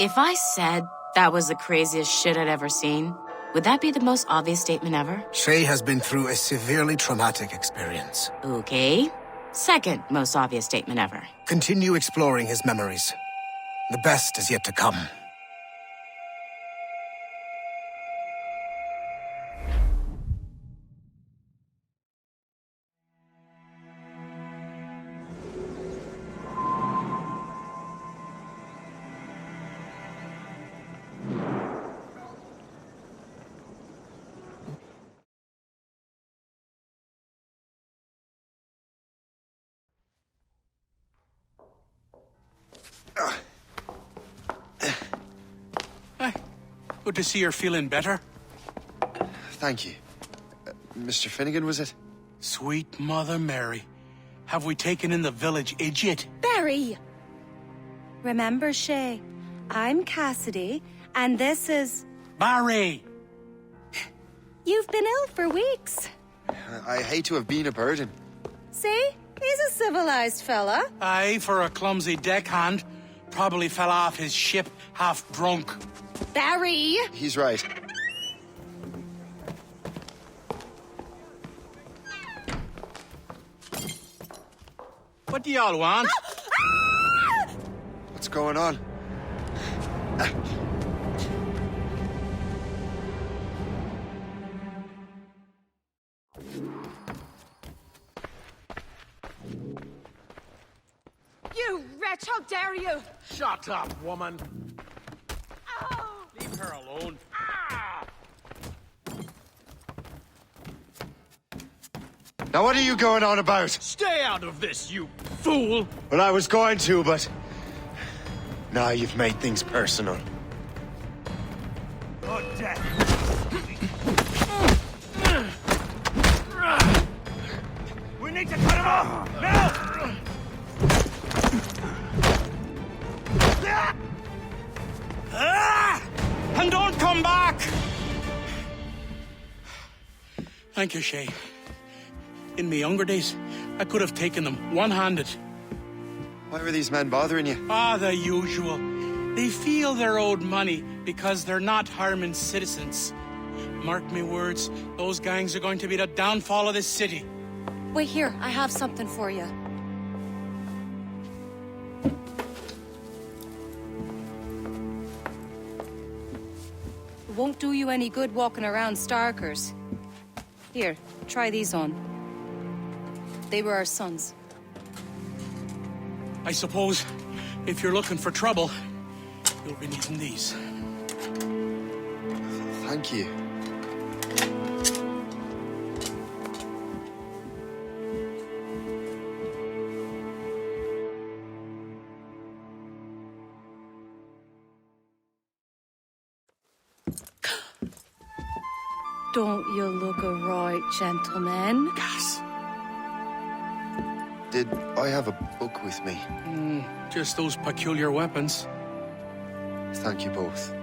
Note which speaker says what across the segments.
Speaker 1: If I said that was the craziest shit I'd ever seen, would that be the most obvious statement ever?
Speaker 2: Shay has been through a severely traumatic experience.
Speaker 1: Okay. Second most obvious statement ever.
Speaker 2: Continue exploring his memories. The best is yet to come.
Speaker 3: Good to see you're feeling better.
Speaker 4: Thank you. Mr. Finnegan, was it?
Speaker 3: Sweet Mother Mary. Have we taken in the village idiot?
Speaker 5: Barry! Remember, Shay, I'm Cassidy, and this is...
Speaker 3: Barry!
Speaker 5: You've been ill for weeks.
Speaker 4: I hate to have been a burden.
Speaker 5: See? He's a civilized fella.
Speaker 3: Aye, for a clumsy deckhand. Probably fell off his ship half drunk.
Speaker 5: Barry!
Speaker 4: He's right.
Speaker 3: What do y'all want?
Speaker 4: What's going on?
Speaker 6: You wretch, how dare you!
Speaker 7: Shut up, woman.
Speaker 6: Oh.
Speaker 3: Leave her alone.
Speaker 4: Now what are you going on about?
Speaker 7: Stay out of this, you fool!
Speaker 4: Well, I was going to, but... Now you've made things personal.
Speaker 7: Good death. We need to cut him off! Now!
Speaker 3: And don't come back! Thank you, Shay. In my younger days, I could have taken them one-handed.
Speaker 4: Why were these men bothering you?
Speaker 3: Ah, the usual. They feel they're owed money because they're not harming citizens. Mark me words, those gangs are going to be the downfall of this city.
Speaker 5: Wait here, I have something for you. It won't do you any good walking around Starkers. Here, try these on. They were our sons.
Speaker 3: I suppose, if you're looking for trouble, you'll be needing these.
Speaker 4: Thank you.
Speaker 5: Don't you look a right, gentlemen?
Speaker 3: Gas.
Speaker 4: Did I have a book with me?
Speaker 3: Just those peculiar weapons.
Speaker 4: Thank you both.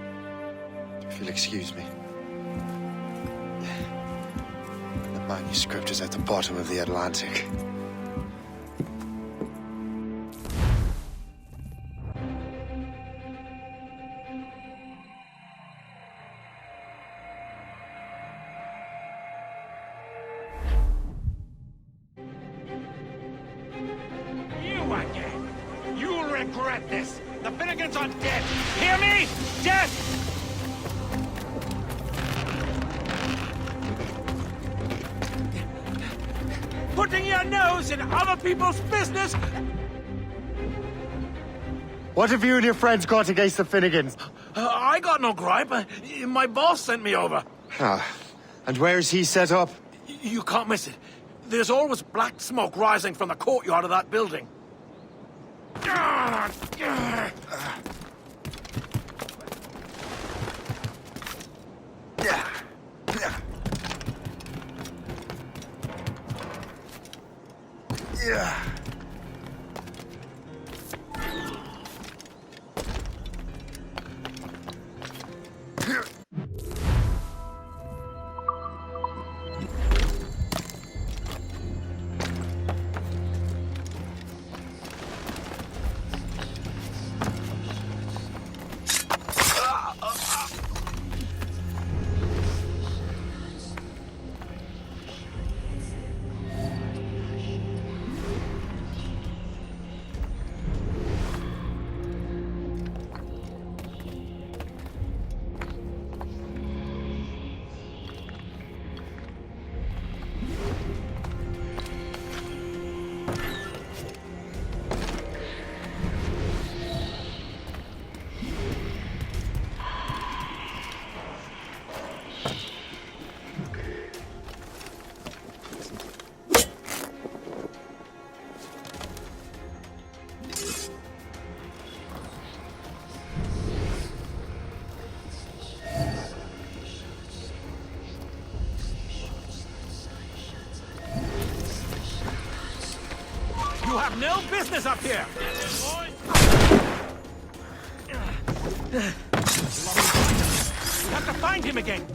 Speaker 4: If you'll excuse me. The manuscript is at the bottom of the Atlantic.
Speaker 7: You again! You'll regret this! The Finnegans are dead! Hear me? Dead! Putting your nose in other people's business!
Speaker 4: What have you and your friends got against the Finnegans?
Speaker 7: I got no gripe. My boss sent me over.
Speaker 4: Ah, and where's he set up?
Speaker 7: You can't miss it. There's always black smoke rising from the courtyard of that building.
Speaker 4: Yeah.
Speaker 7: You have no business up here! We have to find him again!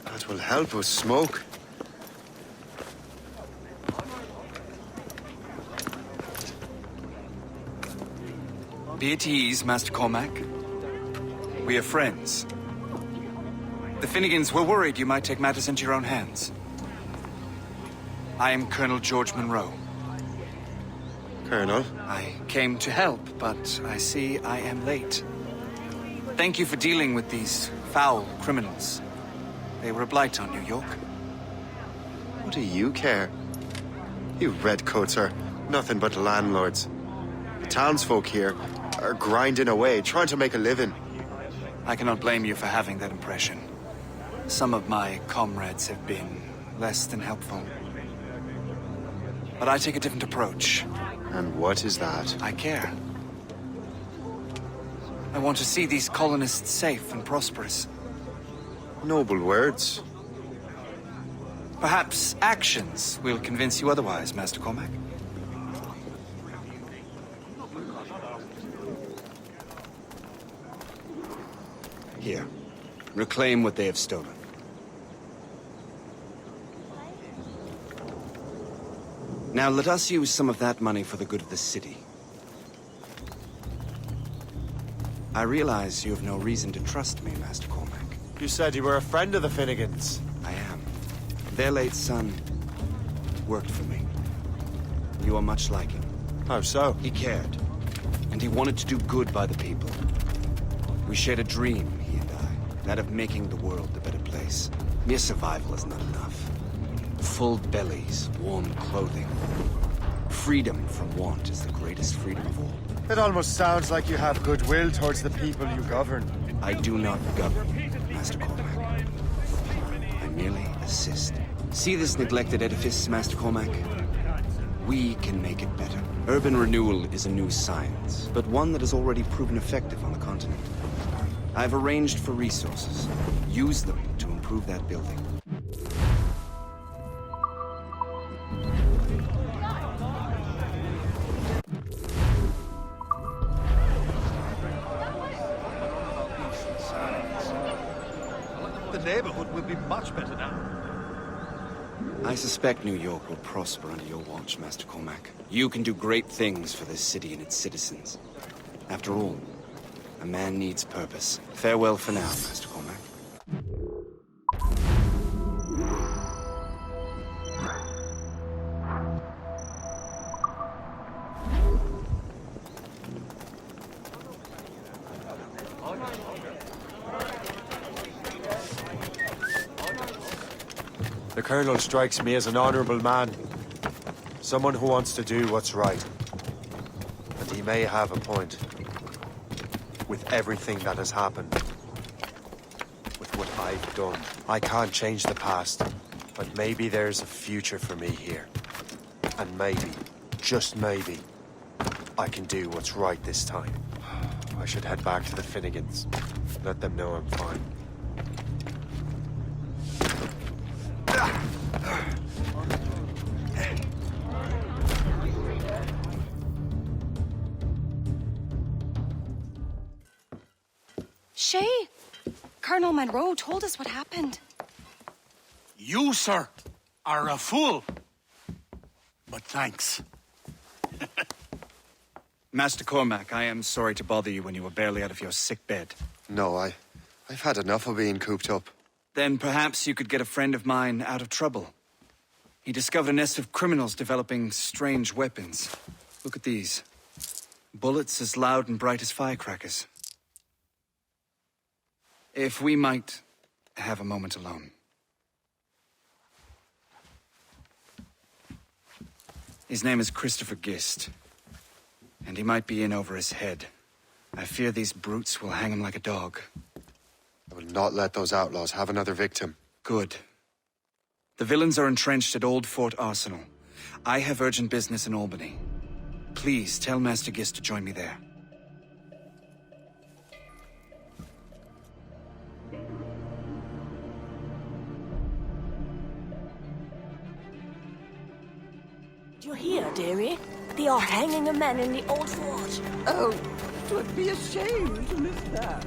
Speaker 4: That will help us smoke.
Speaker 8: Be at ease, Master Cormac. We are friends. The Finnegans were worried you might take matters into your own hands. I am Colonel George Monroe.
Speaker 4: Colonel?
Speaker 8: I came to help, but I see I am late. Thank you for dealing with these foul criminals. They were a blight on New York.
Speaker 4: What do you care? You redcoats are nothing but landlords. The townsfolk here are grinding away, trying to make a living.
Speaker 8: I cannot blame you for having that impression. Some of my comrades have been less than helpful. But I take a different approach.
Speaker 4: And what is that?
Speaker 8: I care. I want to see these colonists safe and prosperous.
Speaker 4: Noble words.
Speaker 8: Perhaps actions will convince you otherwise, Master Cormac.
Speaker 9: Here. Reclaim what they have stolen. Now let us use some of that money for the good of the city. I realize you have no reason to trust me, Master Cormac.
Speaker 4: You said you were a friend of the Finnegans.
Speaker 9: I am. Their late son worked for me. You are much like him.
Speaker 4: How so?
Speaker 9: He cared, and he wanted to do good by the people. We shared a dream, he and I, that of making the world a better place. Mere survival is not enough. Full bellies, warm clothing. Freedom from want is the greatest freedom of all.
Speaker 4: It almost sounds like you have goodwill towards the people you govern.
Speaker 9: I do not govern, Master Cormac. I merely assist. See this neglected edifice, Master Cormac? We can make it better. Urban renewal is a new science, but one that has already proven effective on the continent. I've arranged for resources. Use them to improve that building.
Speaker 7: The neighborhood will be much better now.
Speaker 9: I suspect New York will prosper under your watch, Master Cormac. You can do great things for this city and its citizens. After all, a man needs purpose. Farewell for now, Master Cormac.
Speaker 4: The Colonel strikes me as an honorable man. Someone who wants to do what's right. And he may have a point. With everything that has happened. I've done. I can't change the past, but maybe there's a future for me here. And maybe, just maybe, I can do what's right this time. I should head back to the Finnegans. Let them know I'm fine.
Speaker 5: Shay, Colonel Monroe told us what happened.
Speaker 3: You, sir, are a fool. But thanks.
Speaker 8: Master Cormac, I am sorry to bother you when you were barely out of your sick bed.
Speaker 4: No, I've had enough of being cooped up.
Speaker 8: Then perhaps you could get a friend of mine out of trouble. He discovered a nest of criminals developing strange weapons. Look at these. Bullets as loud and bright as firecrackers. If we might have a moment alone. His name is Christopher Gist, and he might be in over his head. I fear these brutes will hang him like a dog.
Speaker 4: I will not let those outlaws have another victim.
Speaker 8: Good. The villains are entrenched at Old Fort Arsenal. I have urgent business in Albany. Please tell Master Gist to join me there.
Speaker 10: Do you hear, dearie? They are hanging a man in the old fort.
Speaker 6: Oh, 'twould be a shame to miss that.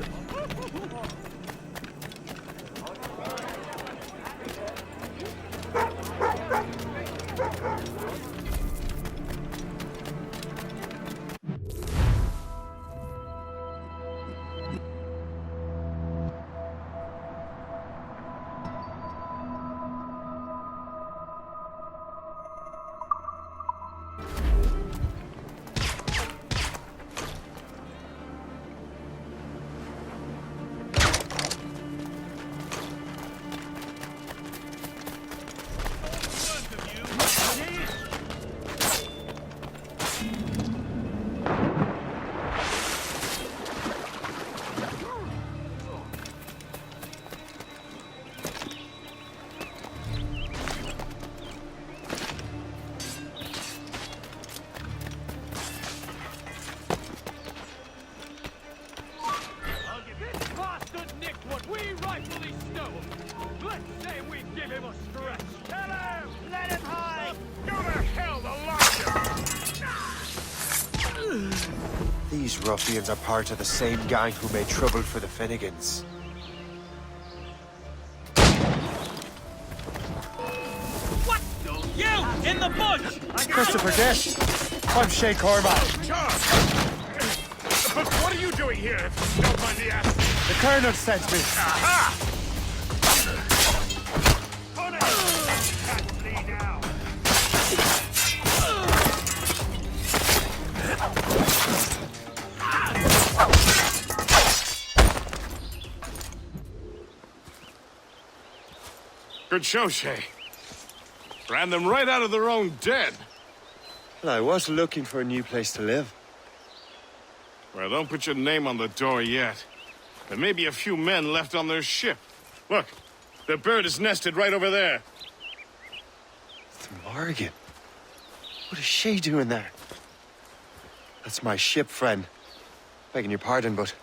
Speaker 4: These ruffians are part of the same gang who made trouble for the Finnegans.
Speaker 7: What? You! In the bush!
Speaker 4: Christopher Gist! I'm Shay Cormac.
Speaker 7: But what are you doing here, if you don't mind me asking?
Speaker 4: The Colonel sent me.
Speaker 7: Aha! Can't bleed now. Good show, Shay. Ran them right out of their own den.
Speaker 4: Well, I was looking for a new place to live.
Speaker 7: Well, don't put your name on the door yet. There may be a few men left on their ship. Look, the bird is nested right over there.
Speaker 4: It's Morgan. What is she doing there? That's my ship, friend. Begging your pardon, but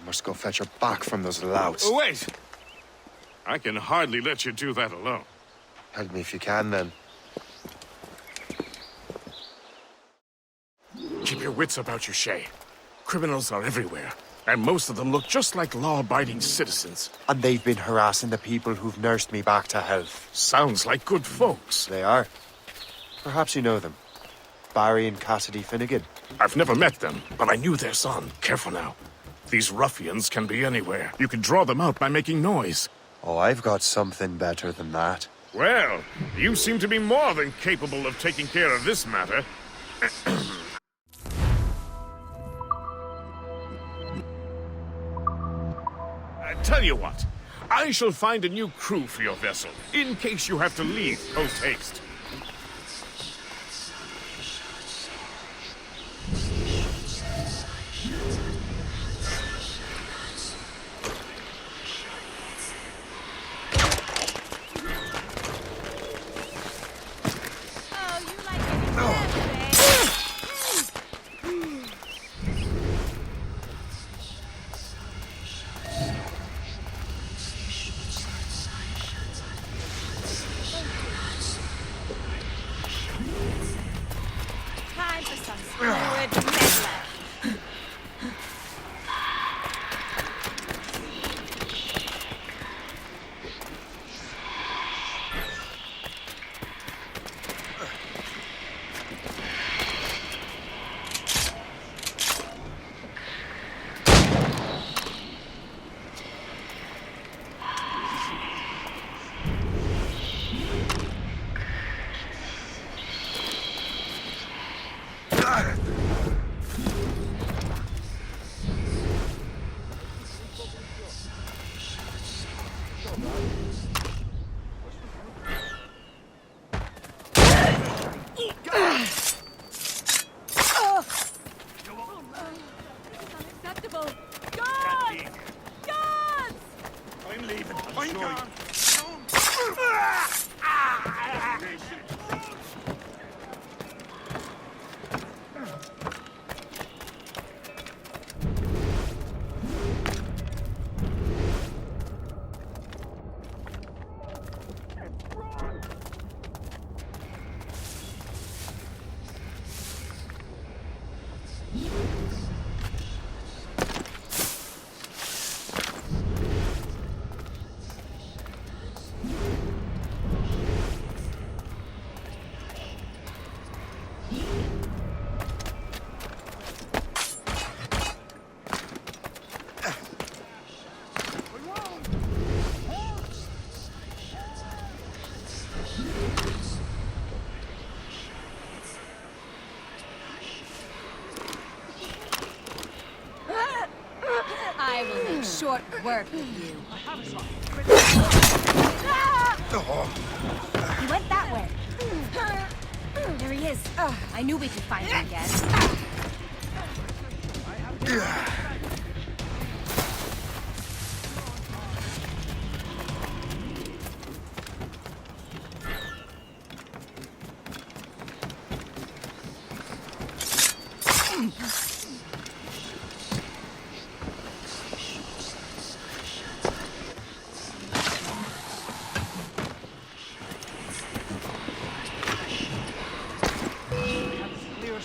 Speaker 4: I must go fetch her back from those louts.
Speaker 7: Oh, wait! I can hardly let you do that alone.
Speaker 4: Help me if you can, then.
Speaker 7: Keep your wits about you, Shay. Criminals are everywhere, and most of them look just like law-abiding citizens.
Speaker 4: And they've been harassing the people who've nursed me back to health.
Speaker 7: Sounds like good folks.
Speaker 4: They are. Perhaps you know them. Barry and Cassidy Finnegan.
Speaker 7: I've never met them, but I knew their son. Careful now. These ruffians can be anywhere. You can draw them out by making noise.
Speaker 4: Oh, I've got something better than that.
Speaker 7: Well, you seem to be more than capable of taking care of this matter. Tell you what, I shall find a new crew for your vessel, in case you have to leave post-haste.
Speaker 10: Horrid meddler. Unacceptable! Guards! Guards!
Speaker 7: I'm leaving. I'm gone.
Speaker 5: I will make short work of you. He went that way. There he is. I knew we could find him again.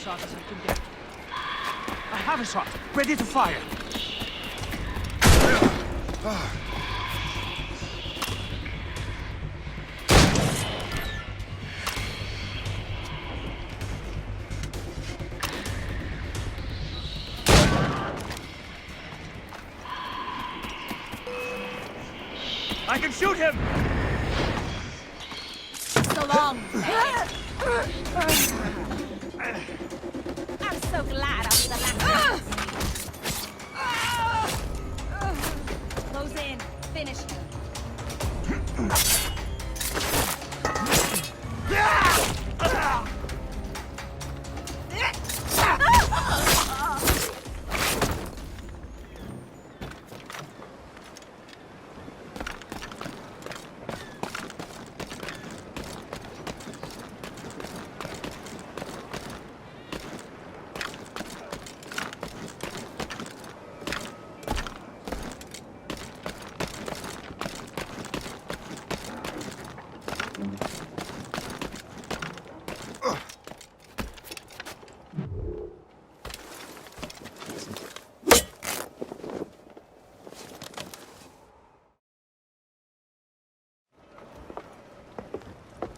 Speaker 6: Shot as I can get. I have a shot, ready to fire. I can shoot him.
Speaker 5: So long.
Speaker 10: I'm so glad I'll be the last.
Speaker 5: Close in. Finish him.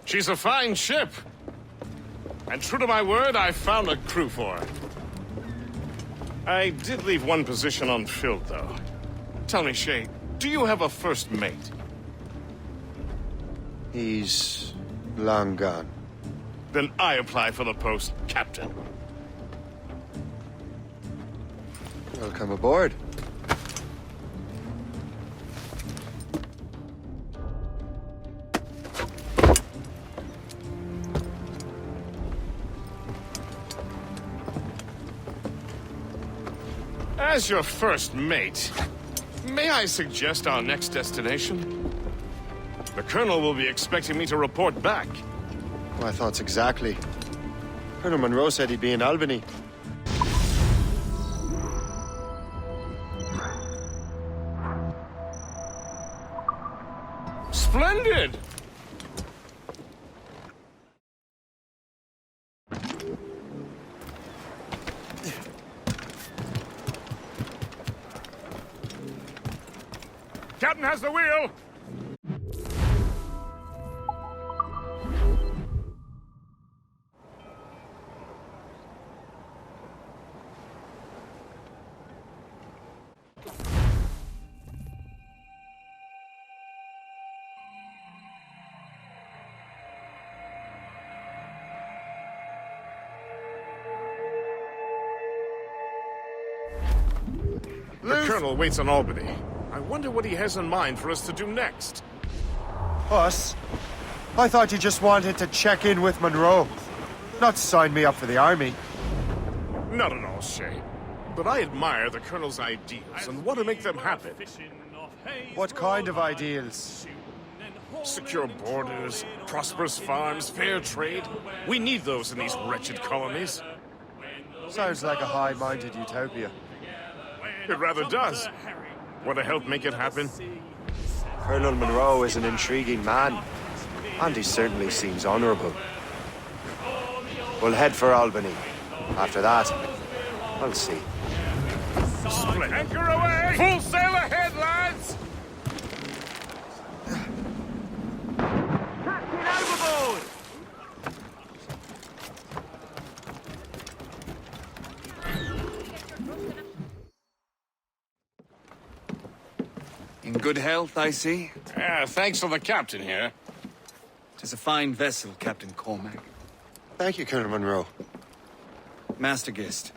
Speaker 7: She's a fine ship. And true to my word, I found a crew for her. I did leave one position unfilled, though. Tell me, Shay, do you have a first mate?
Speaker 4: He's long gone.
Speaker 7: Then I apply for the post, Captain.
Speaker 4: Welcome aboard.
Speaker 7: As your first mate, may I suggest our next destination? The Colonel will be expecting me to report back.
Speaker 4: My thoughts exactly. Colonel Monroe said he'd be in Albany.
Speaker 7: Splendid! Captain has the wheel! The Colonel waits on Albany. I wonder what he has in mind for us to do next.
Speaker 4: Us? I thought you just wanted to check in with Monroe. Not sign me up for the army.
Speaker 7: Not at all, Shay. But I admire the Colonel's ideals and want to make them happen.
Speaker 4: What kind of ideals?
Speaker 7: Secure borders, prosperous farms, fair trade. We need those in these wretched colonies.
Speaker 4: Sounds like a high-minded utopia.
Speaker 7: It rather does. Want to help make it happen?
Speaker 4: Colonel Monroe is an intriguing man, and he certainly seems honorable. We'll head for Albany. After that, I'll see.
Speaker 7: Split. Anchor away! Full sail ahead, lads!
Speaker 6: Captain overboard!
Speaker 8: In good health, I see.
Speaker 7: Yeah, thanks to the captain here.
Speaker 8: 'Tis a fine vessel, Captain Cormac.
Speaker 4: Thank you, Colonel Monroe.
Speaker 8: Master Guest,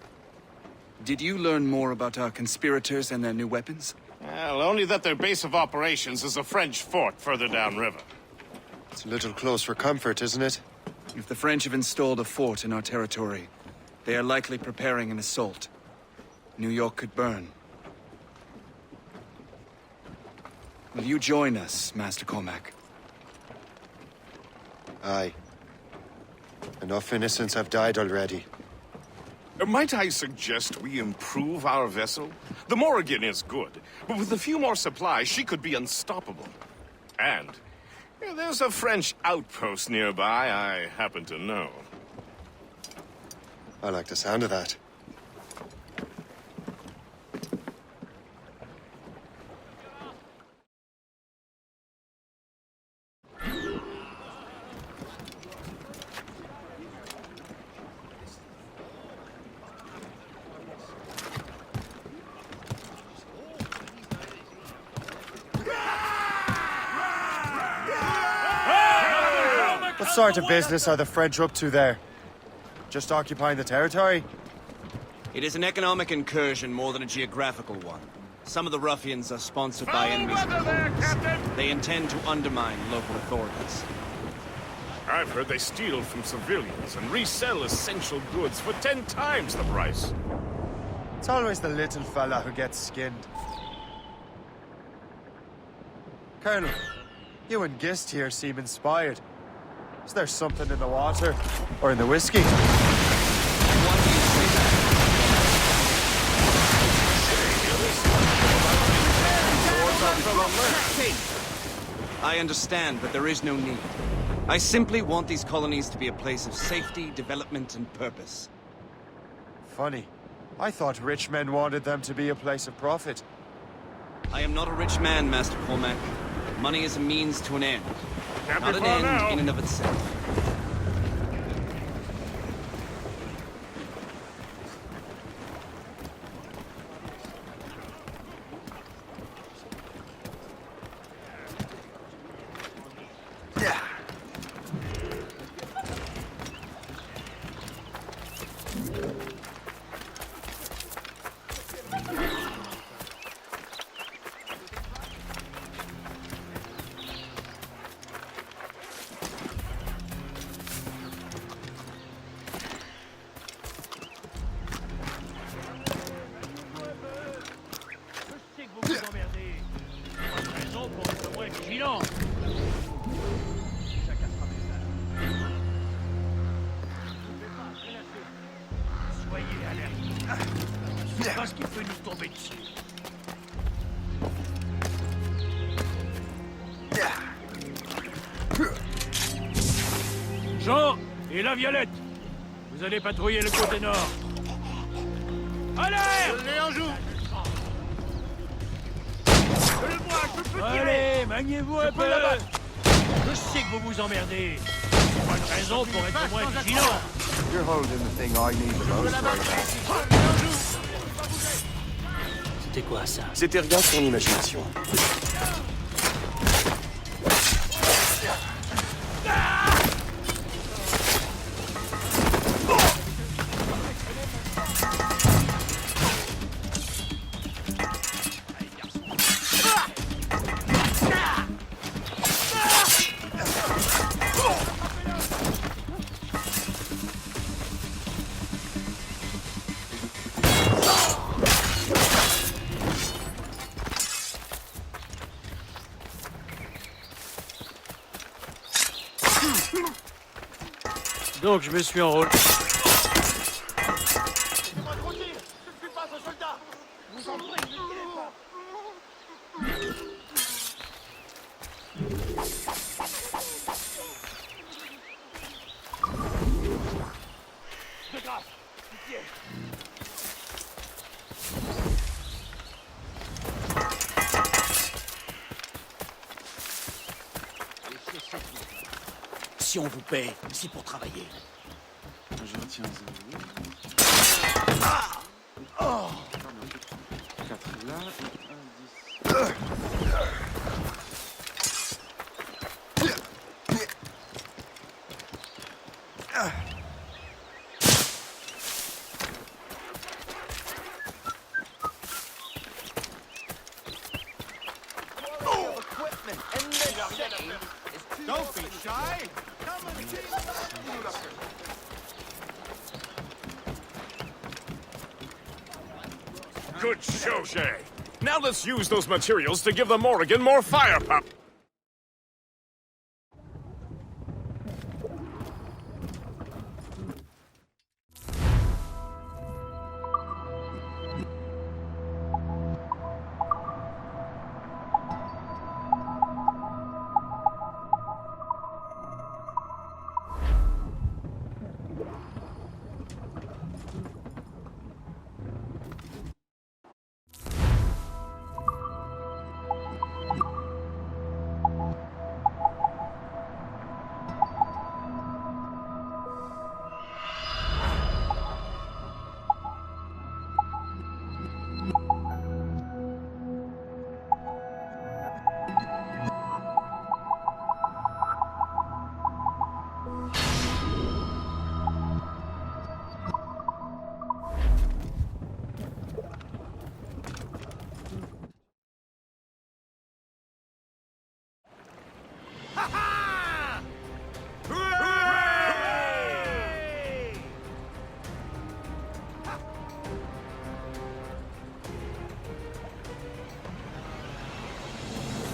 Speaker 8: did you learn more about our conspirators and their new weapons?
Speaker 7: Well, only that their base of operations is a French fort further downriver.
Speaker 4: It's a little close for comfort, isn't it?
Speaker 8: If the French have installed a fort in our territory, they are likely preparing an assault. New York could burn. Will you join us, Master Cormac?
Speaker 4: Aye. Enough innocents have died already.
Speaker 7: Might I suggest we improve our vessel? The Morrigan is good, but with a few more supplies, she could be unstoppable. And there's a French outpost nearby I happen to know.
Speaker 4: I like the sound of that. What sort of business are the French up to there? Just occupying the territory?
Speaker 9: It is an economic incursion more than a geographical one. Some of the ruffians are sponsored by enemies of the They intend to undermine local authorities.
Speaker 7: I've heard they steal from civilians and resell essential goods for 10 times the price.
Speaker 4: It's always the little fella who gets skinned. Colonel, you and Gist here seem inspired. Is there something in the water? Or in the whiskey?
Speaker 8: Why do you say that? I understand, but there is no need. I simply want these colonies to be a place of safety, development, and purpose.
Speaker 4: Funny. I thought rich men wanted them to be a place of profit.
Speaker 9: I am not a rich man, Master Cormac. Money is a means to an end. Not an
Speaker 7: Captain
Speaker 9: end in and of itself.
Speaker 6: Parce qu'il peut nous tomber dessus. Jean et la Violette, vous allez patrouiller le côté nord. À l'air! Allez, maniez-vous un peu. Je sais que vous vous emmerdez. C'est pas une raison pour être moins vigilant.
Speaker 4: You're holding the thing I need the most right
Speaker 6: C'était quoi ça?
Speaker 9: C'était rien que ton imagination.
Speaker 6: Donc je me suis enrôlé. Si on vous paie, c'est pour travailler.
Speaker 9: Je retiens 4 là, 1, 10.
Speaker 7: Don't be shy. Come and see. Good show, Shay. Now let's use those materials to give the Morrigan more firepower.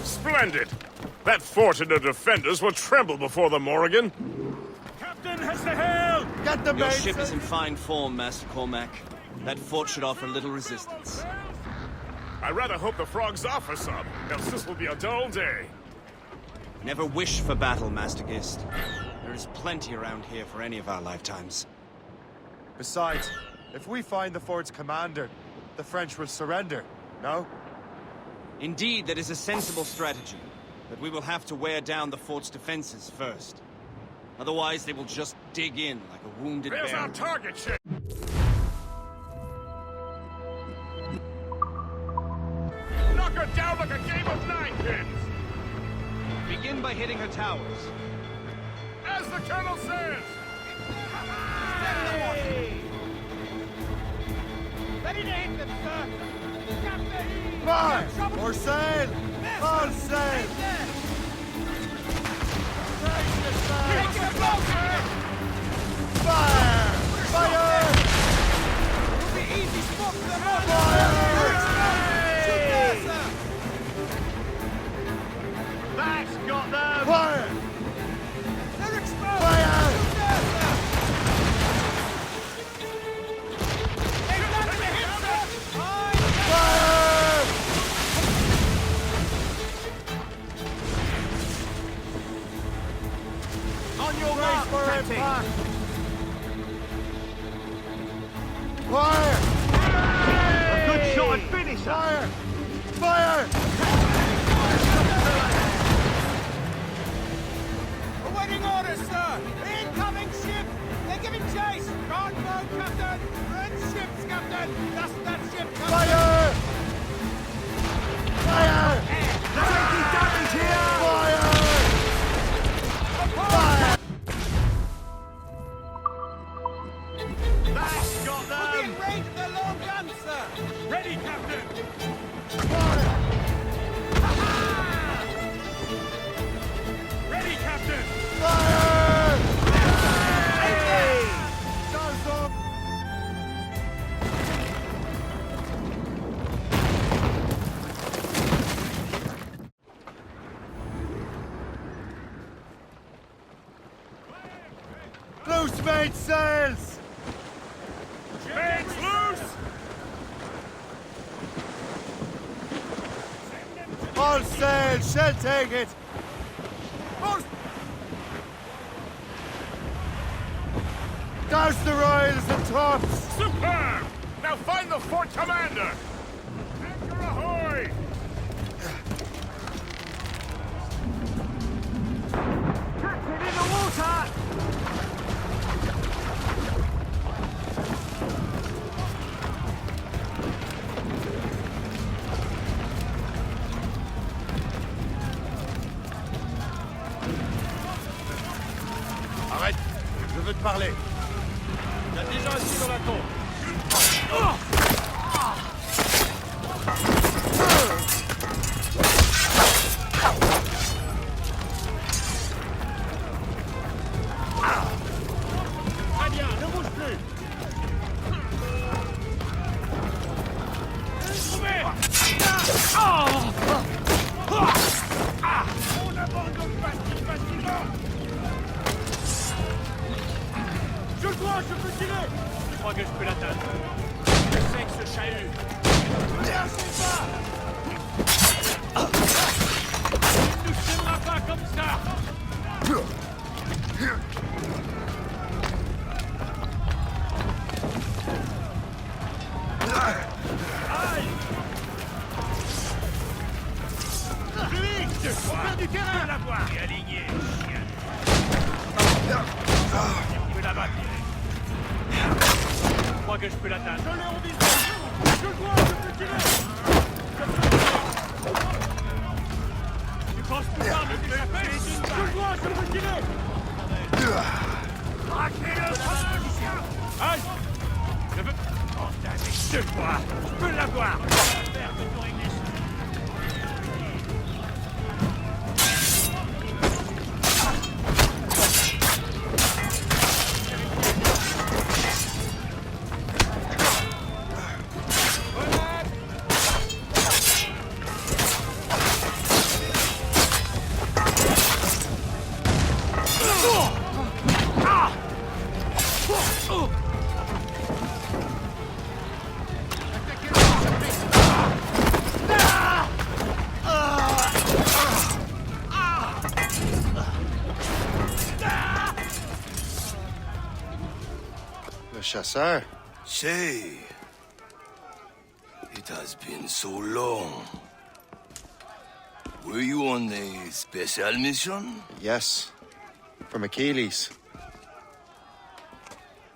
Speaker 7: Splendid! That fort and the defenders will tremble before the Morrigan. Captain has the hail!
Speaker 6: Get the
Speaker 11: Your ship is in fine form, Master Cormac. That fort should offer little resistance.
Speaker 7: I rather hope the frogs offer some, else this will be a dull day.
Speaker 11: Never wish for battle, Master Gist. There is plenty around here for any of our lifetimes.
Speaker 4: Besides, if we find the fort's commander, the French will surrender, no?
Speaker 11: Indeed, that is a sensible strategy. But we will have to wear down the fort's defenses first. Otherwise, they will just dig in like a wounded
Speaker 7: There's
Speaker 11: bear.
Speaker 7: our target ship! Knock her down like a game of ninepins!
Speaker 11: Begin by hitting her towers.
Speaker 7: As the Colonel says!
Speaker 6: Ready to hit them, sir!
Speaker 4: Fire! For sail! For sail! Fire! Fire!
Speaker 6: It'll be easy smoke for the
Speaker 7: That's got them!
Speaker 4: Fire!
Speaker 6: They're exposed!
Speaker 4: Fire! Fire!
Speaker 6: On your mark, sir! Incoming ship! They're giving chase! Can't go, Captain! Red ships, Captain! That's that ship, Captain! Fire! Fire! Taking damage here! Fire! Fire! That's got them! Within range of the long gun, sir! Ready, Captain! Fire! Ready, Captain! Fire! Hey! Loose mainsails! Mates loose! All sail, shall take it! Douse the royals and tops!
Speaker 7: Superb! Now find the fort commander! Anchor ahoy!
Speaker 6: Captain in the water!
Speaker 7: Arrête! Je veux te parler. Il y a déjà assis dans la tombe.
Speaker 6: Très bien, ne bouge plus! On abandonne pas si facilement! Je le vois, je peux tirer! Je crois que je peux l'atteindre. Je sais que ce chahut! Ne lâchez pas! Il ne nous tiendra pas comme ça! Aïe! Plus vite! On perd du terrain! La voir! Et aligné, chien! Tu peux là-bas tirer. Je crois que je peux l'atteindre. Je l'ai en vision! Je le vois, je peux tirer! Tu penses pouvoir me déchapper? Je le vois, je peux tirer! Braquez-le, chien! Aïe! Je veux... Oh, je le vois! Je peux l'avoir! Faire de tout régler ça.
Speaker 4: Le chasseur?
Speaker 12: Shay, it has been so long. Were you on a special mission?
Speaker 4: Yes. From Achilles.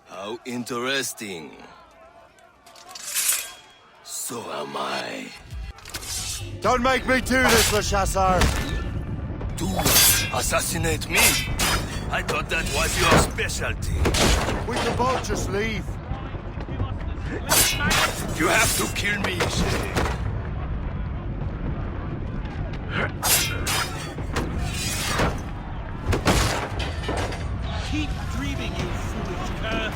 Speaker 12: How interesting. So am I.
Speaker 4: Don't make me do this, Le Chasseur!
Speaker 12: To assassinate me? I thought that was your specialty.
Speaker 4: We can both just leave.
Speaker 12: You have to kill me, Shay.
Speaker 6: Keep dreaming, you foolish cur!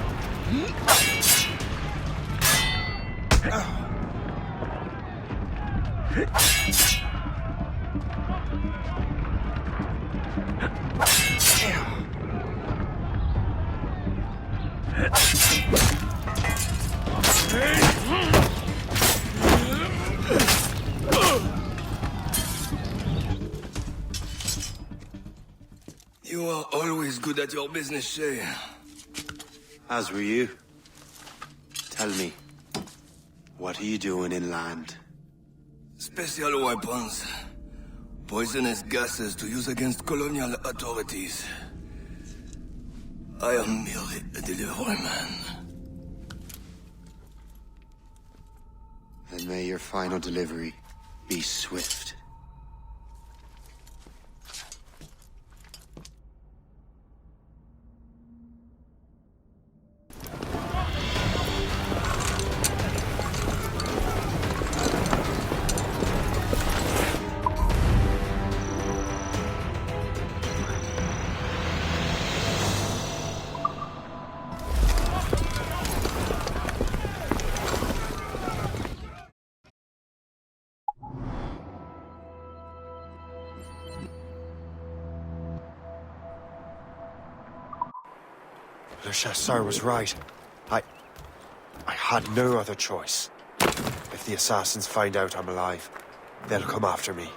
Speaker 12: You are always good at your business, Shay.
Speaker 9: As were you. Tell me, what are you doing inland?
Speaker 12: Special weapons. Poisonous gases to use against colonial authorities. I am merely a delivery man.
Speaker 4: And may your final delivery be swift. Le Chasseur was right. I had no other choice. If the assassins find out I'm alive, they'll come after me.